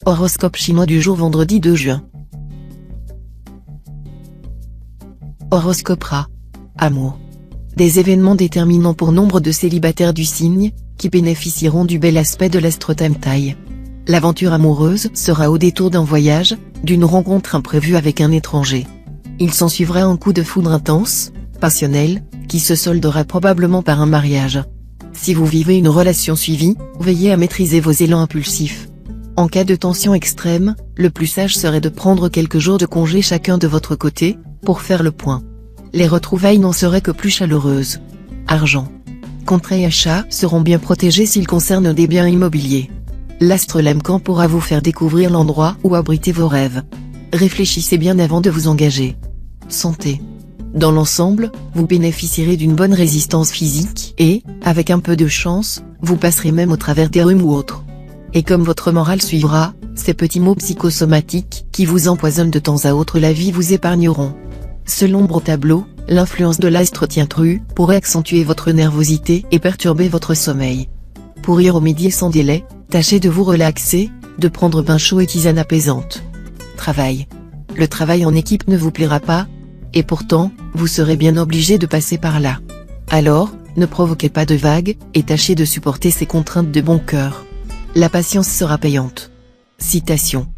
Horoscope chinois du jour vendredi 2 juin. Horoscope Ra. Amour. Des événements déterminants pour nombre de célibataires du signe, qui bénéficieront du bel aspect de l'astre Tamtai. L'aventure amoureuse sera au détour d'un voyage, d'une rencontre imprévue avec un étranger. Il s'ensuivra un coup de foudre intense, passionnel, qui se soldera probablement par un mariage. Si vous vivez une relation suivie, veillez à maîtriser vos élans impulsifs. En cas de tension extrême, le plus sage serait de prendre quelques jours de congé chacun de votre côté, pour faire le point. Les retrouvailles n'en seraient que plus chaleureuses. Argent. Contrats et achats seront bien protégés s'ils concernent des biens immobiliers. L'astre Lemcan pourra vous faire découvrir l'endroit où abriter vos rêves. Réfléchissez bien avant de vous engager. Santé. Dans l'ensemble, vous bénéficierez d'une bonne résistance physique et, avec un peu de chance, vous passerez même au travers des rhumes ou autres. Et comme votre morale suivra, ces petits maux psychosomatiques qui vous empoisonnent de temps à autre la vie vous épargneront. Selon l'ombre au tableau, l'influence de l'astre Tien-Tru pourrait accentuer votre nervosité et perturber votre sommeil. Pour y remédier sans délai, tâchez de vous relaxer, de prendre bain chaud et tisane apaisante. Travail. Le travail en équipe ne vous plaira pas, et pourtant, vous serez bien obligé de passer par là. Alors, ne provoquez pas de vagues, et tâchez de supporter ces contraintes de bon cœur. La patience sera payante. Citation.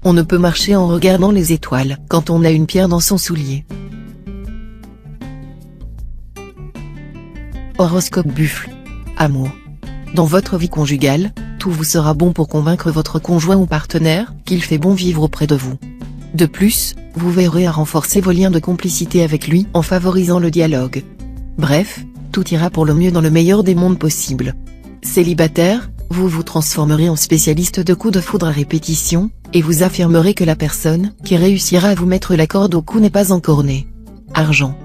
On ne peut marcher en regardant les étoiles quand on a une pierre dans son soulier. Horoscope Buffle. Amour. Dans votre vie conjugale, tout vous sera bon pour convaincre votre conjoint ou partenaire qu'il fait bon vivre auprès de vous. De plus, vous veillerez à renforcer vos liens de complicité avec lui en favorisant le dialogue. Bref, tout ira pour le mieux dans le meilleur des mondes possibles. Célibataire, vous vous transformerez en spécialiste de coups de foudre à répétition, et vous affirmerez que la personne qui réussira à vous mettre la corde au cou n'est pas encore née. Argent.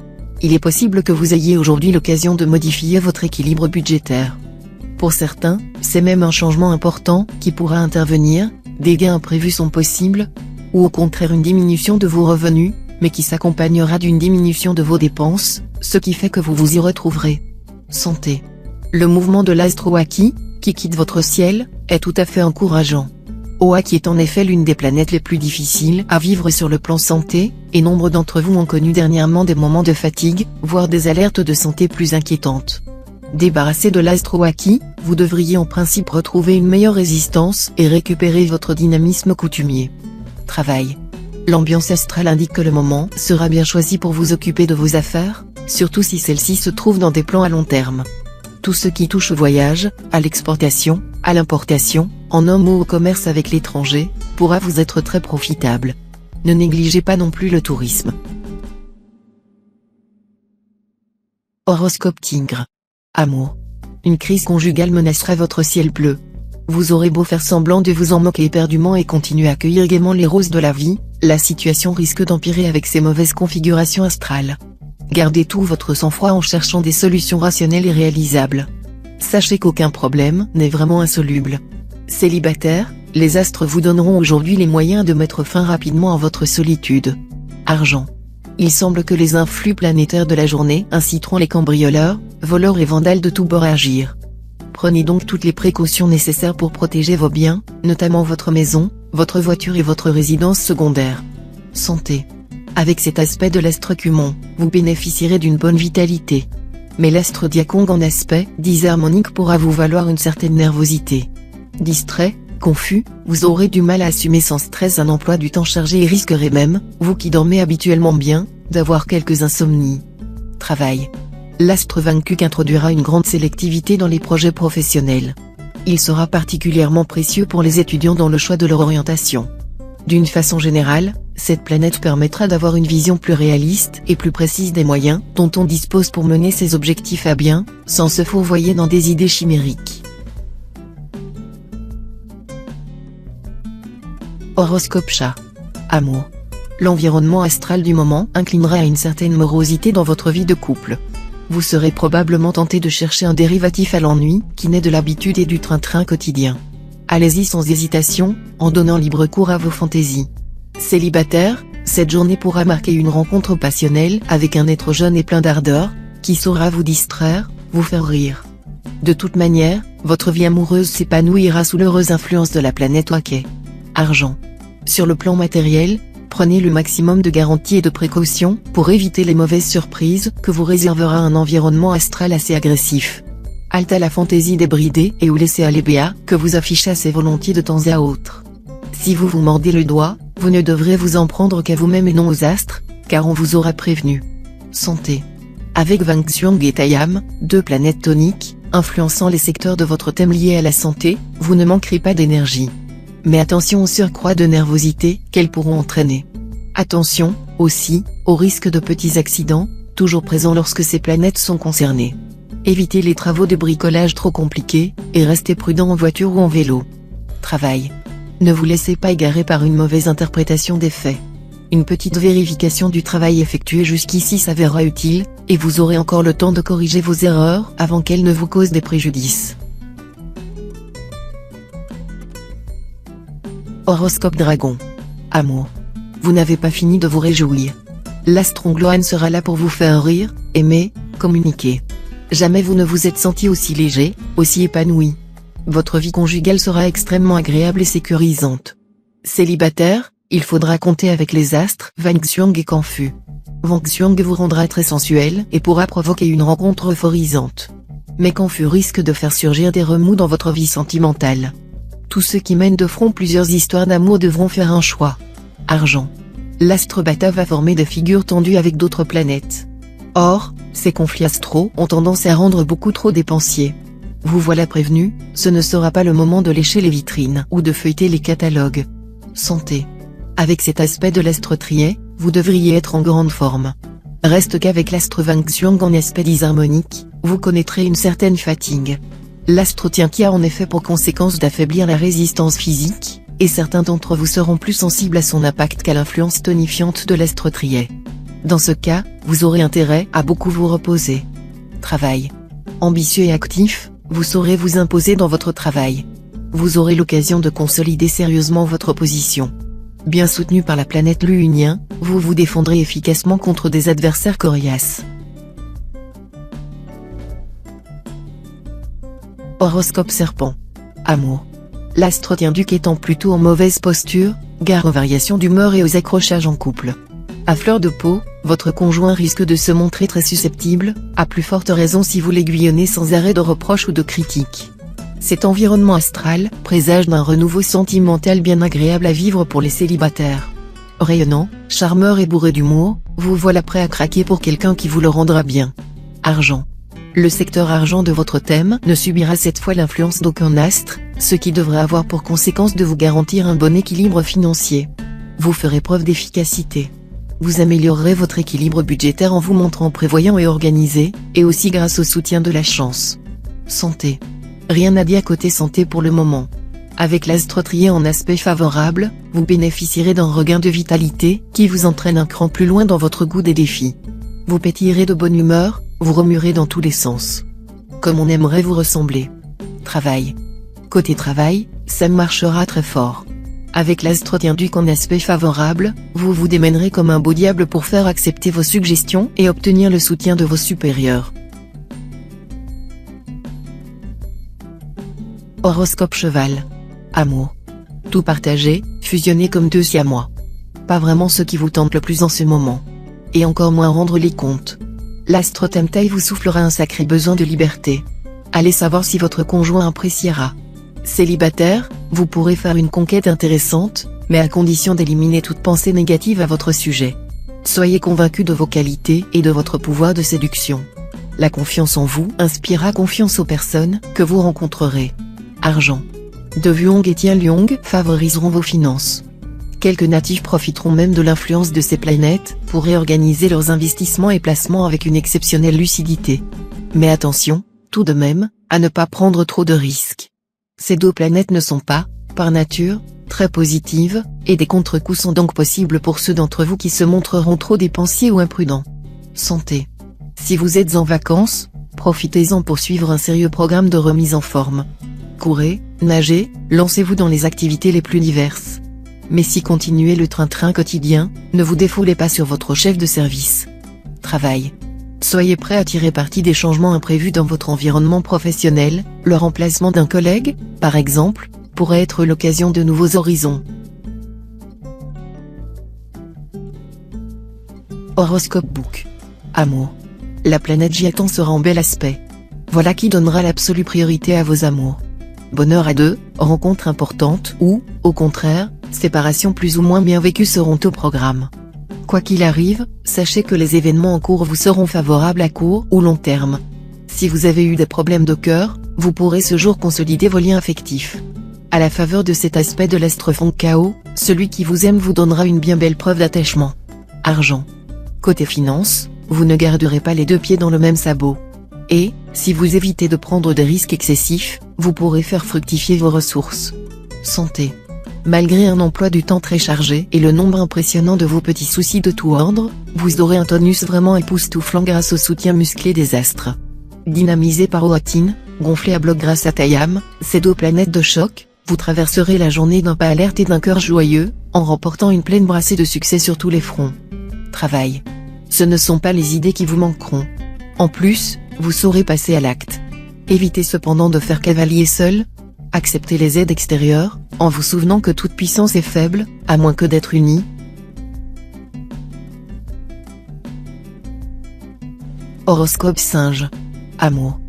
Il est possible que vous ayez aujourd'hui l'occasion de modifier votre équilibre budgétaire. Pour certains, c'est même un changement important qui pourra intervenir, des gains imprévus sont possibles, ou au contraire une diminution de vos revenus, mais qui s'accompagnera d'une diminution de vos dépenses, ce qui fait que vous vous y retrouverez. Santé. Le mouvement de l'astre Oaki, qui quitte votre ciel, est tout à fait encourageant. Oaki est en effet l'une des planètes les plus difficiles à vivre sur le plan santé, et nombre d'entre vous ont connu dernièrement des moments de fatigue, voire des alertes de santé plus inquiétantes. Débarrassé de l'astre Oaki, vous devriez en principe retrouver une meilleure résistance et récupérer votre dynamisme coutumier. Travail. L'ambiance astrale indique que le moment sera bien choisi pour vous occuper de vos affaires, surtout si celles-ci se trouvent dans des plans à long terme. Tout ce qui touche au voyage, à l'exportation, à l'importation, en un mot au commerce avec l'étranger, pourra vous être très profitable. Ne négligez pas non plus le tourisme. Horoscope Tigre. Amour. Une crise conjugale menacera votre ciel bleu. Vous aurez beau faire semblant de vous en moquer éperdument et continuer à cueillir gaiement les roses de la vie, la situation risque d'empirer avec ces mauvaises configurations astrales. Gardez tout votre sang-froid en cherchant des solutions rationnelles et réalisables. Sachez qu'aucun problème n'est vraiment insoluble. Célibataire, les astres vous donneront aujourd'hui les moyens de mettre fin rapidement à votre solitude. Argent. Il semble que les influx planétaires de la journée inciteront les cambrioleurs, voleurs et vandales de tous bords à agir. Prenez donc toutes les précautions nécessaires pour protéger vos biens, notamment votre maison, votre voiture et votre résidence secondaire. Santé. Avec cet aspect de l'astre Cumon, vous bénéficierez d'une bonne vitalité. Mais l'astre Diakong en aspect disharmonique pourra vous valoir une certaine nervosité. Distrait, confus, vous aurez du mal à assumer sans stress un emploi du temps chargé et risquerez même, vous qui dormez habituellement bien, d'avoir quelques insomnies. Travail. L'astre Vaincu introduira une grande sélectivité dans les projets professionnels. Il sera particulièrement précieux pour les étudiants dans le choix de leur orientation. D'une façon générale, cette planète permettra d'avoir une vision plus réaliste et plus précise des moyens dont on dispose pour mener ses objectifs à bien, sans se fourvoyer dans des idées chimériques. Horoscope Chat. Amour. L'environnement astral du moment inclinera à une certaine morosité dans votre vie de couple. Vous serez probablement tenté de chercher un dérivatif à l'ennui qui naît de l'habitude et du train-train quotidien. Allez-y sans hésitation, en donnant libre cours à vos fantaisies. Célibataire, cette journée pourra marquer une rencontre passionnelle avec un être jeune et plein d'ardeur, qui saura vous distraire, vous faire rire. De toute manière, votre vie amoureuse s'épanouira sous l'heureuse influence de la planète Oaki. Argent. Sur le plan matériel, prenez le maximum de garanties et de précautions pour éviter les mauvaises surprises que vous réservera un environnement astral assez agressif. Halte à la fantaisie débridée et ou laissez aller Béa que vous affichez assez volontiers de temps à autre. Si vous vous mordez le doigt, vous ne devrez vous en prendre qu'à vous-même et non aux astres, car on vous aura prévenu. Santé. Avec Wang Xiong et Taiyam, deux planètes toniques, influençant les secteurs de votre thème liés à la santé, vous ne manquerez pas d'énergie. Mais attention au surcroît de nervosité qu'elles pourront entraîner. Attention, aussi, au risque de petits accidents, toujours présents lorsque ces planètes sont concernées. Évitez les travaux de bricolage trop compliqués, et restez prudent en voiture ou en vélo. Travail. Ne vous laissez pas égarer par une mauvaise interprétation des faits. Une petite vérification du travail effectué jusqu'ici s'avérera utile, et vous aurez encore le temps de corriger vos erreurs avant qu'elles ne vous causent des préjudices. Horoscope Dragon. Amour. Vous n'avez pas fini de vous réjouir. L'Astrongloane sera là pour vous faire rire, aimer, communiquer. Jamais vous ne vous êtes senti aussi léger, aussi épanoui. Votre vie conjugale sera extrêmement agréable et sécurisante. Célibataire, il faudra compter avec les astres Wang Xiong et Canfu. Wang Xiong vous rendra très sensuel et pourra provoquer une rencontre euphorisante. Mais Canfu risque de faire surgir des remous dans votre vie sentimentale. Tous ceux qui mènent de front plusieurs histoires d'amour devront faire un choix. Argent. L'astre Bata va former des figures tendues avec d'autres planètes. Or, ces conflits astraux ont tendance à rendre beaucoup trop dépensiers. Vous voilà prévenu, ce ne sera pas le moment de lécher les vitrines ou de feuilleter les catalogues. Santé. Avec cet aspect de l'astre Trier, vous devriez être en grande forme. Reste qu'avec l'astre Wang Xiong en aspect disharmonique, vous connaîtrez une certaine fatigue. L'astre Tien qui a en effet pour conséquence d'affaiblir la résistance physique, et certains d'entre vous seront plus sensibles à son impact qu'à l'influence tonifiante de l'astre Trier. Dans ce cas, vous aurez intérêt à beaucoup vous reposer. Travail. Ambitieux et actif, vous saurez vous imposer dans votre travail. Vous aurez l'occasion de consolider sérieusement votre position. Bien soutenu par la planète Luunien, vous vous défendrez efficacement contre des adversaires coriaces. Horoscope Serpent. Amour. L'astre Tien-Duc étant plutôt en mauvaise posture, gare aux variations d'humeur et aux accrochages en couple. À fleur de peau, votre conjoint risque de se montrer très susceptible, à plus forte raison si vous l'aiguillonnez sans arrêt de reproches ou de critiques. Cet environnement astral présage d'un renouveau sentimental bien agréable à vivre pour les célibataires. Rayonnant, charmeur et bourré d'humour, vous voilà prêt à craquer pour quelqu'un qui vous le rendra bien. Argent. Le secteur argent de votre thème ne subira cette fois l'influence d'aucun astre, ce qui devrait avoir pour conséquence de vous garantir un bon équilibre financier. Vous ferez preuve d'efficacité. Vous améliorerez votre équilibre budgétaire en vous montrant prévoyant et organisé, et aussi grâce au soutien de la chance. Santé. Rien à dire côté santé pour le moment. Avec l'astre Trier en aspect favorable, vous bénéficierez d'un regain de vitalité qui vous entraîne un cran plus loin dans votre goût des défis. Vous pétillerez de bonne humeur, vous remuerez dans tous les sens. Comme on aimerait vous ressembler. Travail. Côté travail, ça marchera très fort. Avec l'astre Tien-Duc en aspect favorable, vous vous démènerez comme un beau diable pour faire accepter vos suggestions et obtenir le soutien de vos supérieurs. Horoscope Cheval. Amour. Tout partager, fusionner comme deux siamois. Pas vraiment ce qui vous tente le plus en ce moment. Et encore moins rendre les comptes. L'astre Tamtaï vous soufflera un sacré besoin de liberté. Allez savoir si votre conjoint appréciera. Célibataire, vous pourrez faire une conquête intéressante, mais à condition d'éliminer toute pensée négative à votre sujet. Soyez convaincu de vos qualités et de votre pouvoir de séduction. La confiance en vous inspirera confiance aux personnes que vous rencontrerez. Argent. De Vuong et Tianliong favoriseront vos finances. Quelques natifs profiteront même de l'influence de ces planètes pour réorganiser leurs investissements et placements avec une exceptionnelle lucidité. Mais attention, tout de même, à ne pas prendre trop de risques. Ces deux planètes ne sont pas, par nature, très positives, et des contre-coups sont donc possibles pour ceux d'entre vous qui se montreront trop dépensiers ou imprudents. Santé. Si vous êtes en vacances, profitez-en pour suivre un sérieux programme de remise en forme. Courez, nagez, lancez-vous dans les activités les plus diverses. Mais si continuez le train-train quotidien, ne vous défoulez pas sur votre chef de service. Travail. Soyez prêt à tirer parti des changements imprévus dans votre environnement professionnel, le remplacement d'un collègue, par exemple, pourrait être l'occasion de nouveaux horizons. Horoscope Book. Amour. La planète Giatan sera en bel aspect. Voilà qui donnera l'absolue priorité à vos amours. Bonheur à deux, rencontres importantes ou, au contraire, séparations plus ou moins bien vécues seront au programme. Quoi qu'il arrive, sachez que les événements en cours vous seront favorables à court ou long terme. Si vous avez eu des problèmes de cœur, vous pourrez ce jour consolider vos liens affectifs. À la faveur de cet aspect de l'astre fond chaos, celui qui vous aime vous donnera une bien belle preuve d'attachement. Argent. Côté finance, vous ne garderez pas les deux pieds dans le même sabot. Et, si vous évitez de prendre des risques excessifs, vous pourrez faire fructifier vos ressources. Santé. Malgré un emploi du temps très chargé et le nombre impressionnant de vos petits soucis de tout ordre, vous aurez un tonus vraiment époustouflant grâce au soutien musclé des astres. Dynamisé par Oatine, gonflé à bloc grâce à Tayam, ces deux planètes de choc, vous traverserez la journée d'un pas alerte et d'un cœur joyeux, en remportant une pleine brassée de succès sur tous les fronts. Travail. Ce ne sont pas les idées qui vous manqueront. En plus, vous saurez passer à l'acte. Évitez cependant de faire cavalier seul. Acceptez les aides extérieures, en vous souvenant que toute puissance est faible, à moins que d'être unie. Horoscope Singe. Amour.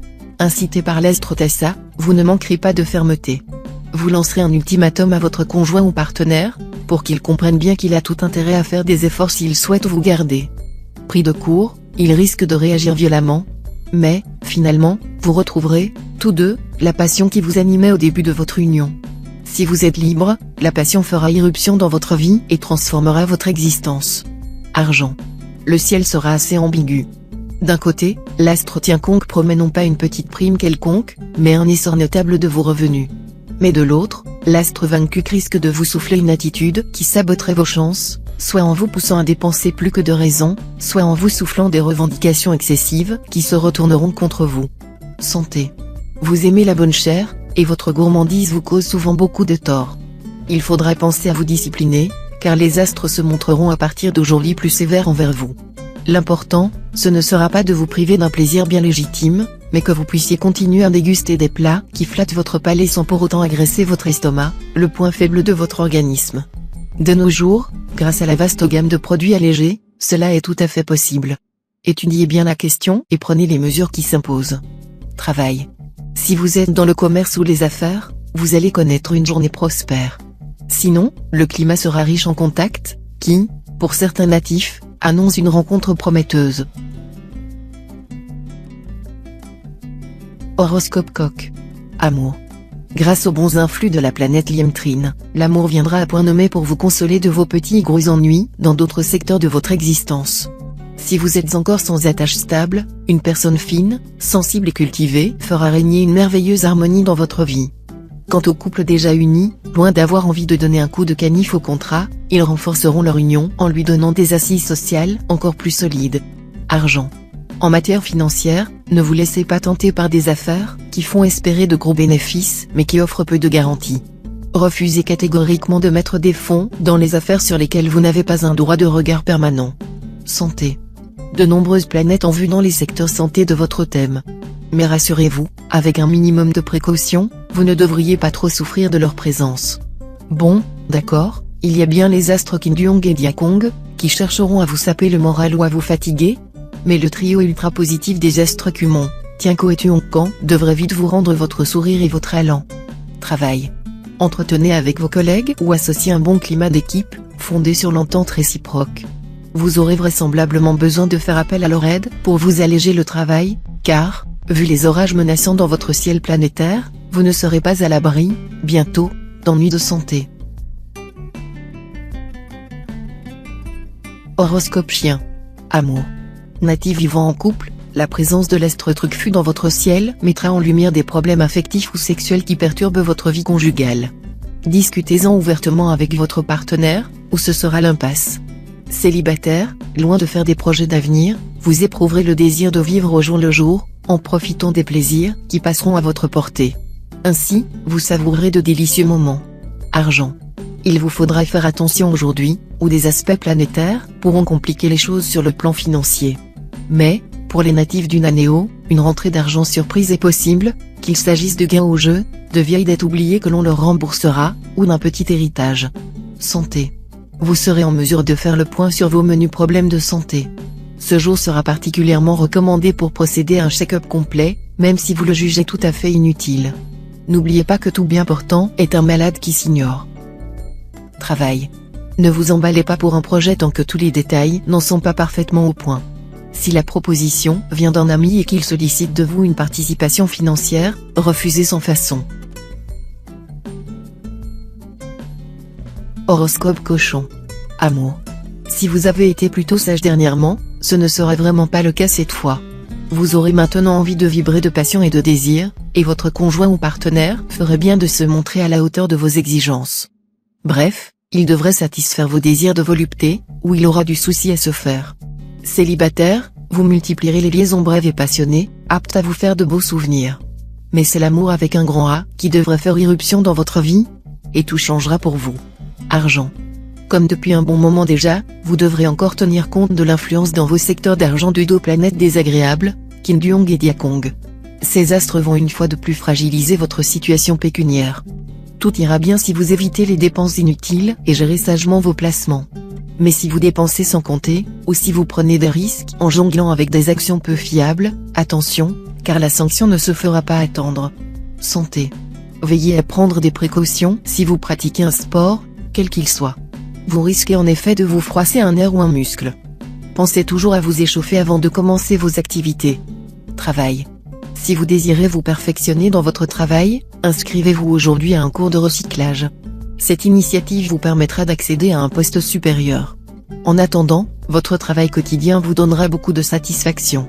Incité par l'astre Tassa, vous ne manquerez pas de fermeté. Vous lancerez un ultimatum à votre conjoint ou partenaire, pour qu'il comprenne bien qu'il a tout intérêt à faire des efforts s'il souhaite vous garder. Pris de court, il risque de réagir violemment. Mais, finalement, vous retrouverez, tous deux, la passion qui vous animait au début de votre union. Si vous êtes libre, la passion fera irruption dans votre vie et transformera votre existence. Argent. Le ciel sera assez ambigu. D'un côté, l'astre Tiankong promet non pas une petite prime quelconque, mais un essor notable de vos revenus. Mais de l'autre, l'astre vaincu risque de vous souffler une attitude qui saboterait vos chances, soit en vous poussant à dépenser plus que de raison, soit en vous soufflant des revendications excessives qui se retourneront contre vous. Santé. Vous aimez la bonne chair, et votre gourmandise vous cause souvent beaucoup de tort. Il faudra penser à vous discipliner, car les astres se montreront à partir d'aujourd'hui plus sévères envers vous. L'important, ce ne sera pas de vous priver d'un plaisir bien légitime, mais que vous puissiez continuer à déguster des plats qui flattent votre palais sans pour autant agresser votre estomac, le point faible de votre organisme. De nos jours, grâce à la vaste gamme de produits allégés, cela est tout à fait possible. Étudiez bien la question et prenez les mesures qui s'imposent. Travail. Si vous êtes dans le commerce ou les affaires, vous allez connaître une journée prospère. Sinon, le climat sera riche en contacts, qui, pour certains natifs, annonce une rencontre prometteuse. Horoscope Coq. Amour. Grâce aux bons influx de la planète Liemtrine, l'amour viendra à point nommé pour vous consoler de vos petits et gros ennuis dans d'autres secteurs de votre existence. Si vous êtes encore sans attache stable, une personne fine, sensible et cultivée fera régner une merveilleuse harmonie dans votre vie. Quant aux couples déjà unis, loin d'avoir envie de donner un coup de canif au contrat, ils renforceront leur union en lui donnant des assises sociales encore plus solides. Argent. En matière financière, ne vous laissez pas tenter par des affaires qui font espérer de gros bénéfices mais qui offrent peu de garanties. Refusez catégoriquement de mettre des fonds dans les affaires sur lesquelles vous n'avez pas un droit de regard permanent. Santé. De nombreuses planètes en vue dans les secteurs santé de votre thème. Mais rassurez-vous, avec un minimum de précaution, vous ne devriez pas trop souffrir de leur présence. Bon, d'accord, il y a bien les astres Kim Duong et Diakong, qui chercheront à vous saper le moral ou à vous fatiguer. Mais le trio ultra positif des astres Kumon, Tianko et Tuongkan devrait vite vous rendre votre sourire et votre allant. Travail. Entretenez avec vos collègues ou associez un bon climat d'équipe, fondé sur l'entente réciproque. Vous aurez vraisemblablement besoin de faire appel à leur aide pour vous alléger le travail, car, vu les orages menaçants dans votre ciel planétaire, vous ne serez pas à l'abri, bientôt, d'ennuis de santé. Horoscope Chien. Amour. Natif vivant en couple, la présence de l'astre Trucfu dans votre ciel mettra en lumière des problèmes affectifs ou sexuels qui perturbent votre vie conjugale. Discutez-en ouvertement avec votre partenaire, ou ce sera l'impasse. Célibataire, loin de faire des projets d'avenir, vous éprouverez le désir de vivre au jour le jour, en profitant des plaisirs qui passeront à votre portée. Ainsi, vous savourerez de délicieux moments. Argent. Il vous faudra faire attention aujourd'hui, où des aspects planétaires pourront compliquer les choses sur le plan financier. Mais, pour les natifs du Nanéo, une rentrée d'argent surprise est possible, qu'il s'agisse de gains au jeu, de vieilles dettes oubliées que l'on leur remboursera, ou d'un petit héritage. Santé. Vous serez en mesure de faire le point sur vos menus problèmes de santé. Ce jour sera particulièrement recommandé pour procéder à un check-up complet, même si vous le jugez tout à fait inutile. N'oubliez pas que tout bien portant est un malade qui s'ignore. Travail. Ne vous emballez pas pour un projet tant que tous les détails n'en sont pas parfaitement au point. Si la proposition vient d'un ami et qu'il sollicite de vous une participation financière, refusez sans façon. Horoscope Cochon. Amour. Si vous avez été plutôt sage dernièrement, ce ne sera vraiment pas le cas cette fois. Vous aurez maintenant envie de vibrer de passion et de désir, et votre conjoint ou partenaire ferait bien de se montrer à la hauteur de vos exigences. Bref, il devrait satisfaire vos désirs de volupté, ou il aura du souci à se faire. Célibataire, vous multiplierez les liaisons brèves et passionnées, aptes à vous faire de beaux souvenirs. Mais c'est l'amour avec un grand A qui devrait faire irruption dans votre vie, et tout changera pour vous. Argent. Comme depuis un bon moment déjà, vous devrez encore tenir compte de l'influence dans vos secteurs d'argent de deux planètes désagréables, Kin Duong et Diakong. Ces astres vont une fois de plus fragiliser votre situation pécuniaire. Tout ira bien si vous évitez les dépenses inutiles et gérez sagement vos placements. Mais si vous dépensez sans compter, ou si vous prenez des risques en jonglant avec des actions peu fiables, attention, car la sanction ne se fera pas attendre. Santé. Veillez à prendre des précautions si vous pratiquez un sport, quel qu'il soit. Vous risquez en effet de vous froisser un nerf ou un muscle. Pensez toujours à vous échauffer avant de commencer vos activités. Travail. Si vous désirez vous perfectionner dans votre travail, inscrivez-vous aujourd'hui à un cours de recyclage. Cette initiative vous permettra d'accéder à un poste supérieur. En attendant, votre travail quotidien vous donnera beaucoup de satisfaction.